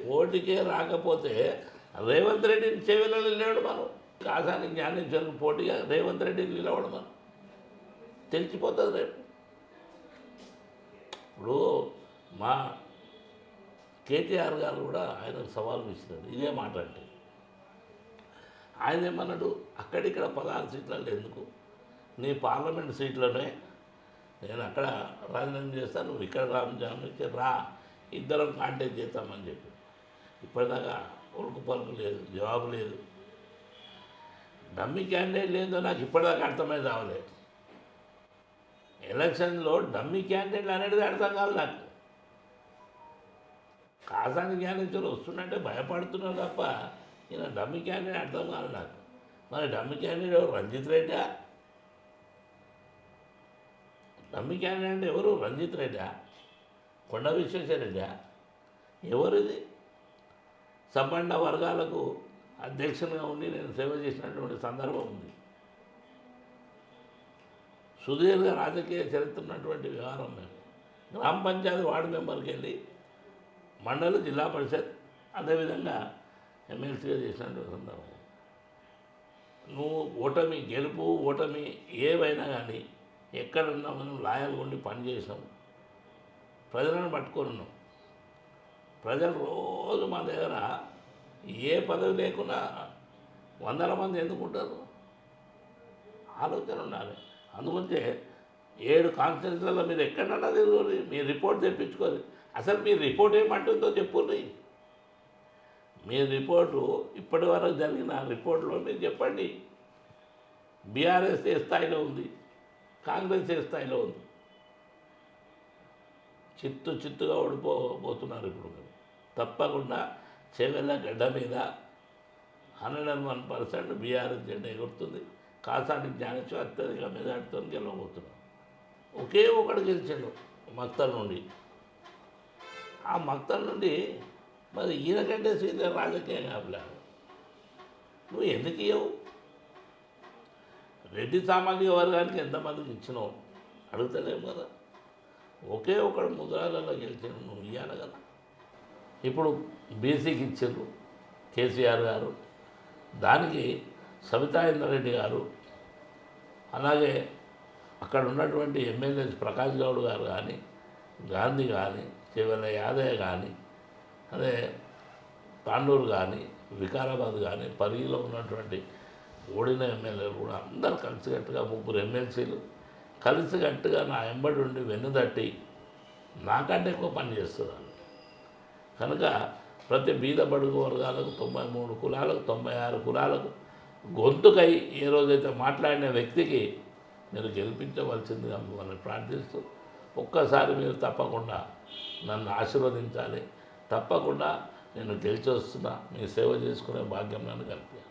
పోటీకే రాకపోతే రేవంత్ రెడ్డిని చెవిలో నిలవడు మనం, కాసాని జ్ఞానేశ్వరికి పోటీగా రేవంత్ రెడ్డిని నిలవడు మనం, తెలిసిపోతుంది రేపు. ఇప్పుడు మా కేటీఆర్ గారు కూడా ఆయనకు సవాల్ ఇచ్చినారు ఇదే మాట. అంటే ఆయన ఏమన్నాడు, అక్కడిక్కడ 16 సీట్లలో ఎందుకు, నీ పార్లమెంట్ సీట్లోనే నేను అక్కడ రాజీనామా చేస్తాను, నువ్వు ఇక్కడ రాజీనామా చేసి రా, ఇద్దరం కాంటాక్ట్ చేస్తామని చెప్పి ఇప్పటిదాకా ఉరుకు పలుకు లేదు, జవాబు లేదు. డమ్మీ క్యాండిడేట్ లేదో నాకు ఇప్పటిదాకా అర్థమైంది రావలేదు. ఎలక్షన్లో డమ్మీ క్యాండిడేట్లు అనేది అర్థం కాదు నాకు. కాసాని జ్ఞానేశ్వరు వస్తుందంటే భయపడుతున్నాడు తప్ప ఈయన డమ్మీ క్యాండిడేట్ అర్థం కాదు నాకు. మరి డమ్మీ క్యాండిడేట్ ఎవరు, రంజిత్ రెడ్డా? డమ్మీ క్యాండిడేట్ అంటే ఎవరు, రంజిత్ రెడ్డా, కొండ విశ్వేశ్వరరెడ్డా, ఎవరిది? సంపన్న వర్గాలకు అధ్యక్షునిగా ఉండి నేను సేవ చేసినటువంటి సందర్భం ఉంది. సుదీర్ఘ రాజకీయ చరిత్ర ఉన్నటువంటి వ్యవహారం. మేము గ్రామ పంచాయతీ వార్డు మెంబర్కి వెళ్ళి మండలి, జిల్లా పరిషత్, అదేవిధంగా ఎమ్మెల్సీగా చేసినటువంటి సందర్భం. నువ్వు ఓటమి, గెలుపు ఓటమి ఏవైనా కానీ ఎక్కడున్నా మనం లాయల్గా ఉండి పనిచేసాం, ప్రజలను పట్టుకొని ఉన్నాం. ప్రజలు రోజు మా దగ్గర ఏ పదవి లేకున్నా వందల మంది ఎందుకుంటారు, ఆలోచన ఉండాలి. అందుకొంచే 7 కాన్స్టిట్యూన్సీలలో మీరు ఎక్కడన్నా తిరుగురి, మీ రిపోర్ట్ తెప్పించుకోరు. అసలు మీ రిపోర్ట్ ఏమంటుందో చెప్పుర్రి. మీ రిపోర్టు ఇప్పటి వరకు జరిగిన రిపోర్ట్లో మీరు చెప్పండి. బీఆర్ఎస్ ఏ స్థాయిలో ఉంది, కాంగ్రెస్ ఏ స్థాయిలో ఉంది. చిత్తుగా ఓడిపోతున్నారు ఇప్పుడు. మీరు తప్పకుండా చెవెళ్ళ గడ్డ మీద 101% బీఆర్ఎస్ జెండా ఎగురుతుంది. కాసాని జ్ఞానేశ్వర్ అత్యధిక మెజార్టీతో గెలవబోతున్నాం. ఒకే ఒకడు గెలిచాడు మక్తల్ నుండి. ఆ మక్తల్ నుండి మరి ఈయనకంటే సీనియర్ రాజకీయం కాపలేదు. నువ్వు ఎందుకు ఇవ్వవు? రెడ్డి సామాజిక వర్గానికి ఎంతమందికి ఇచ్చినావు అడుగుతలేము కదా. ఒకే ఒకడు ముద్రాలలో గెలిచిన నువ్వు ఇవ్వాలి కదా. ఇప్పుడు బీసీకి ఇచ్చిండ్రు కేసీఆర్ గారు, దానికి సబితా ఇంద్రారెడ్డి గారు, అలాగే అక్కడ ఉన్నటువంటి ఎమ్మెల్యేస్ ప్రకాష్ గౌడ్ గారు కానీ, గాంధీ కానీ, చెవెళ్ళ యాదయ్య కానీ, అదే తాండూరు కానీ, వికారాబాద్ కానీ, పరిగిలో ఉన్నటువంటి ఓడిన ఎమ్మెల్యేలు కూడా అందరూ కలిసికట్టుగా 3 ఎమ్మెల్సీలు కలిసికట్టుగా నా ఎంబడి ఉండి వెన్నుదట్టి నాకంటే ఎక్కువ పని చేస్తున్నారు. కనుక ప్రతి బీద బడుగు వర్గాలకు 93 కులాలకు 96 కులాలకు గొంతుకై ఏ రోజైతే మాట్లాడిన వ్యక్తికి మీరు గెలిపించవలసిందిగా మిమ్మల్ని ప్రార్థిస్తూ ఒక్కసారి మీరు తప్పకుండా నన్ను ఆశీర్వదించాలి. తప్పకుండా నేను గెలిచి వస్తున్నా, మీ సేవ చేసుకునే భాగ్యం నన్ను కలిపాను.